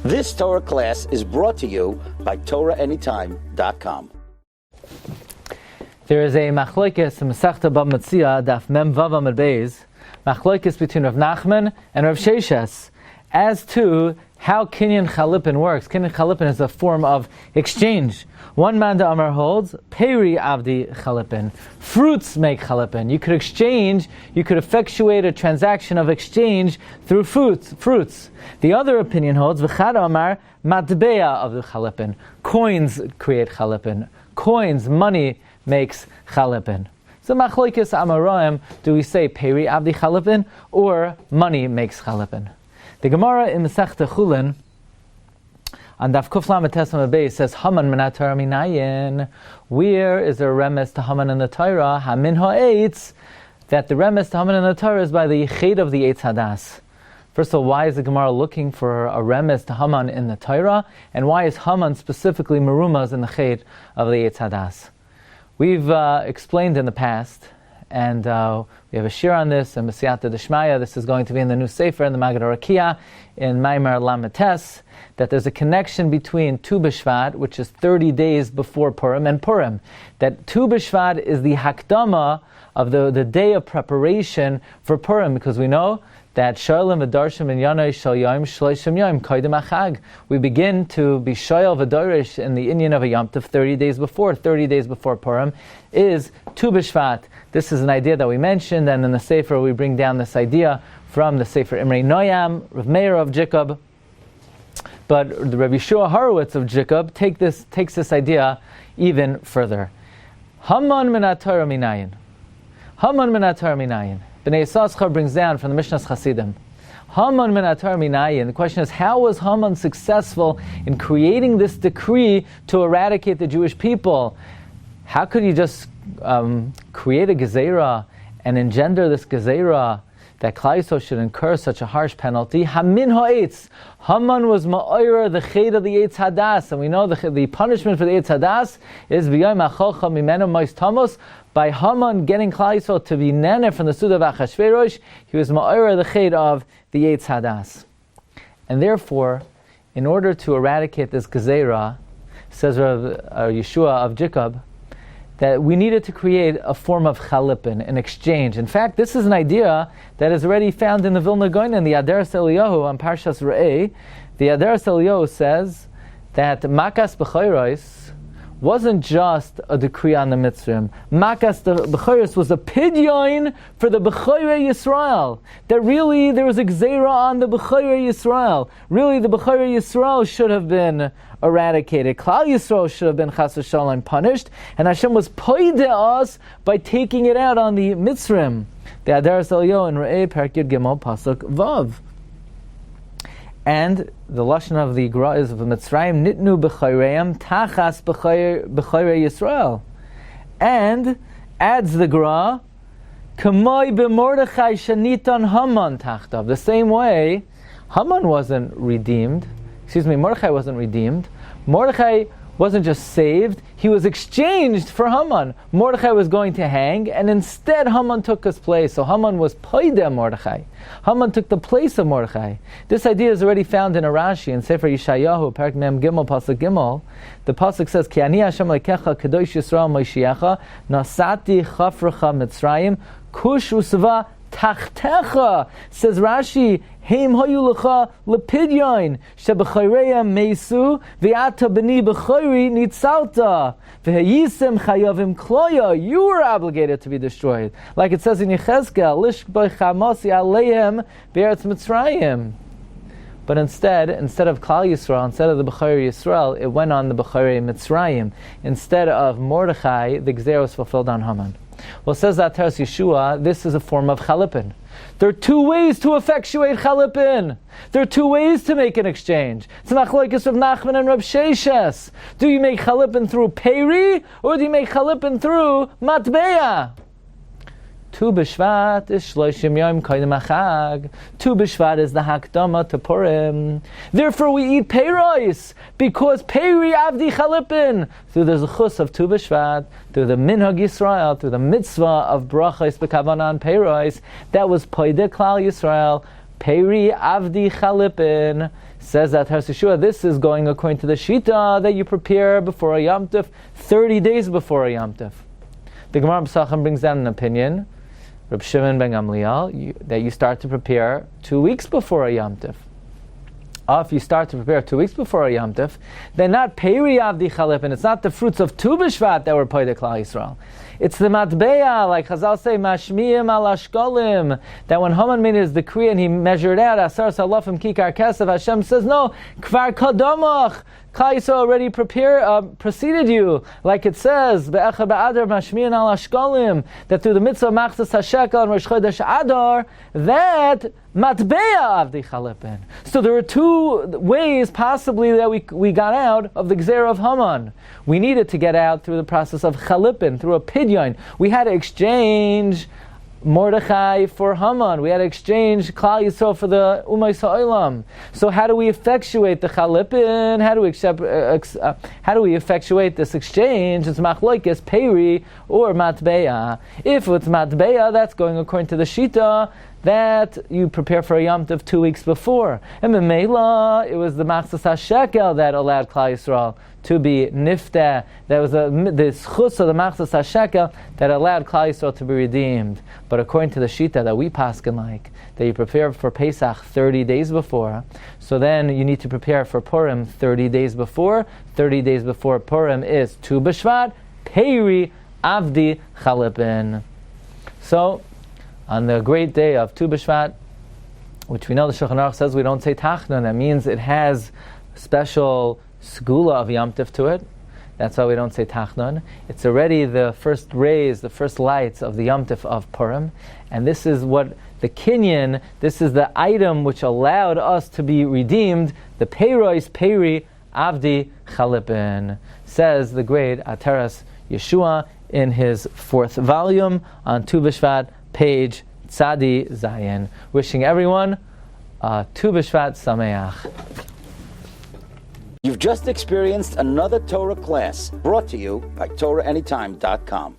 This Torah class is brought to you by TorahAnytime.com. There is a machlokes in Masechta Bava Metzia, Daf Mem Vav Amud Beis, machlokes between Rav Nachman and Rav Sheshes as to how Kinyan Chalipin works. Kinyan Chalipin is a form of exchange. One Manda Amar holds, Peri Avdi Chalipin. Fruits make Chalipin. You could exchange, you could effectuate a transaction of exchange through fruits. The other opinion holds, V'chad Amar Matbeya of the Chalipin. Coins create Chalipin. Coins, money, makes Chalipin. So machlokes Amoraim, do we say Peri Avdi Chalipin or money makes Chalipin? The Gemara in Masechta Chulin on Daf Kuf Lamed Tes Amud Beis says Haman min haTorah minayin. Where is there a remes to Haman in the Torah? Hamin ha'etz, that the remes to Haman in the Torah is by the yichid of the Eitz Hadas. First of all, why is the Gemara looking for a remes to Haman in the Torah, and why is Haman specifically merumaz in the chid of the Eitz Hadas? We've explained in the past, and we have a shiur on this in Masiyata Deshmaya. This is going to be in the new Sefer in the Maggid HaRakiah in Maimar Lamed Tes, that there's a connection between Tu B'Shvat, which is 30 days before Purim, and Purim. That Tu B'Shvat is the hakdama of the day of preparation for Purim, because we know that Shoylim v'Darshim in Yanai Shal Yom Shloshim Yom Koydem Achag. We begin to be Shoyal v'Dorish in the Inyan of a Yom Tov 30 days before. 30 days before Purim is Tu B'Shvat. This is an idea that we mentioned, and in the Sefer we bring down this idea from the Sefer Imrei Noyam, Rav Meir of Jacob. But the Rabbi Shiur Horowitz of Jacob takes this idea even further. Haman min haTorah minayin. Haman min haTorah minayin. Bnei Yissaschar brings down from the Mishnah's Chasidim. Haman min haTorah minayin. The question is, how was Haman successful in creating this decree to eradicate the Jewish people? How could he just create a gezerah and engender this gezerah that Klal Yisrael should incur such a harsh penalty? Hamin ha'etz. Haman was ma'oira, the ched of the Eitz Hadas, and we know the punishment for the Eitz Hadas is b'yom acholcha mimenu mois tamos. By Haman getting Klal Yisrael to be nene from the Suda of Achashverosh, he was ma'oira, the ched of the Eitz Hadas. And therefore, in order to eradicate this gezerah, says Yeshua of Jacob, that we needed to create a form of chalipin, an exchange. In fact, this is an idea that is already found in the Vilna Gaon in the Adaras Eliyahu on Parshas Re'eh. The Adaras Eliyahu says that Makas B'chayros wasn't just a decree on the Mitzrim. Makas B'chayros was a pidyon for the B'chayrei Yisrael. That really there was a gzeira on the B'chayrei Yisrael. Really the B'chayrei Yisrael should have been eradicated. Klal Yisrael should have been chas v'shalom punished, and Hashem was poideh us by taking it out on the Mitzrim. The Adaras Eliyahu in Re'eh Perek Yud Gimel Pasuk Vav. And the lashon of the Gra is of Mitzrayim nitnu b'chayreim tachas b'chayrei Yisrael, and adds the Gra kamoi b'Mordechai shanitan Haman tachtav. The same way, Haman wasn't redeemed. Mordechai wasn't redeemed. Mordechai wasn't just saved, he was exchanged for Haman. Mordechai was going to hang, and instead Haman took his place. So Haman was poideh Mordechai. Haman took the place of Mordechai. This idea is already found in a Rashi in Sefer Yeshayahu, Perek Mem Gimel, Pasuk Gimel. The Pasuk says, Ki ani Hashem lekecha kadosh Yisrael Moshiacha, nasati chafrecha Mitzrayim, kush usva tachtecha. Says Rashi, Heim hayu lecha lepidyon shebechayreya meisu v'ata b'ni b'chayri nitzalta v'hayisem chayavim kloya. You were obligated to be destroyed, like it says in Yechezkel, lish b'chamasi aleihem be'eretz Mitzrayim. But instead of Klal Yisrael, instead of the B'chayri Yisrael, it went on the B'chayri Mitzrayim. Instead of Mordechai, the Gzera was fulfilled on Haman. Well, says that Teres Yeshua, this is a form of chalipin. There are two ways to effectuate chalipin. There are two ways to make an exchange. It's machlokes of Nachman and Rab Sheshes. Do you make chalipin through peri, or do you make chalipin through matbeya? Tu B'Shvat is Shloshim Yom Koydem Achag. Tu B'Shvat is the Hakdama to Purim. Therefore we eat peiros, because peri avdi chalipin. Through the zechus of Tu B'Shvat, through the minhag Yisrael, through the mitzvah of brachos b'kavanan peiros, that was poideh Klal Yisrael. Peri avdi chalipin. Says that Shiur, this is going according to the Shita that you prepare before a Yom Tov 30 days before a Yom Tov. The Gemara Pesachim brings down an opinion, Reb Shimon ben Gamliel, that you start to prepare 2 weeks before a Yom Tov. If you start to prepare 2 weeks before a Yom Tov, then not Peri Avdi Chalip, and it's not the fruits of Tu B'Shvat that were Poidek Klal Yisrael. It's the Matbeya, like Chazal say, Mashmiyim al Ashkolim, that when Haman made his decree and he measured out, Asar Salafim Kikar Kesef, Hashem says, no, Kvar Kodomach, Klal Yisrael already preceded you, like it says, Be'echa Ba'adar Mashmiyim al Ashkolim, that through the mitzvah of Machzas HaShekel and Rosh Chodesh Adar, that Matbeya Avdi Chalipin. So there are two ways possibly that we got out of the Gzera of Haman. We needed to get out through the process of Chalipin, through a Pidyon. We had to exchange Mordechai for Haman. We had to exchange Klal Yisrael for the Umay Sa'olam. So how do we effectuate the Chalipin? How do we effectuate this exchange? It's Machloikes, Peri, or Matbeya. If it's Matbeya, that's going according to the Shita, that you prepare for a Yom Tov 2 weeks before. And Memela, it was the Machzas HaShekel that allowed Klal Yisrael to be nifteh. That was the schus of the Machzas HaShekel that allowed Klal Yisrael to be redeemed. But according to the Shita that we paskin like, that you prepare for Pesach 30 days before, so then you need to prepare for Purim 30 days before. 30 days before Purim is Tu B'Shvat, Peri Avdi Chalipin. So, on the great day of Tu B'Shvat, which we know the Shulchan Aruch says we don't say Tachnon, that means it has special segula of Yom Tov to it. That's why we don't say Tachnon. It's already the first rays, the first lights of the Yom Tov of Purim. And this is what the Kinyan, this is the item which allowed us to be redeemed, the Peiros Peri Avdi Chalipin, says the great Ateras Yeshua in his 4th volume on Tu B'Shvat, page Tzadi Zayin. Wishing everyone Tu B'Shvat Sameach. You've just experienced another Torah class brought to you by TorahAnytime.com.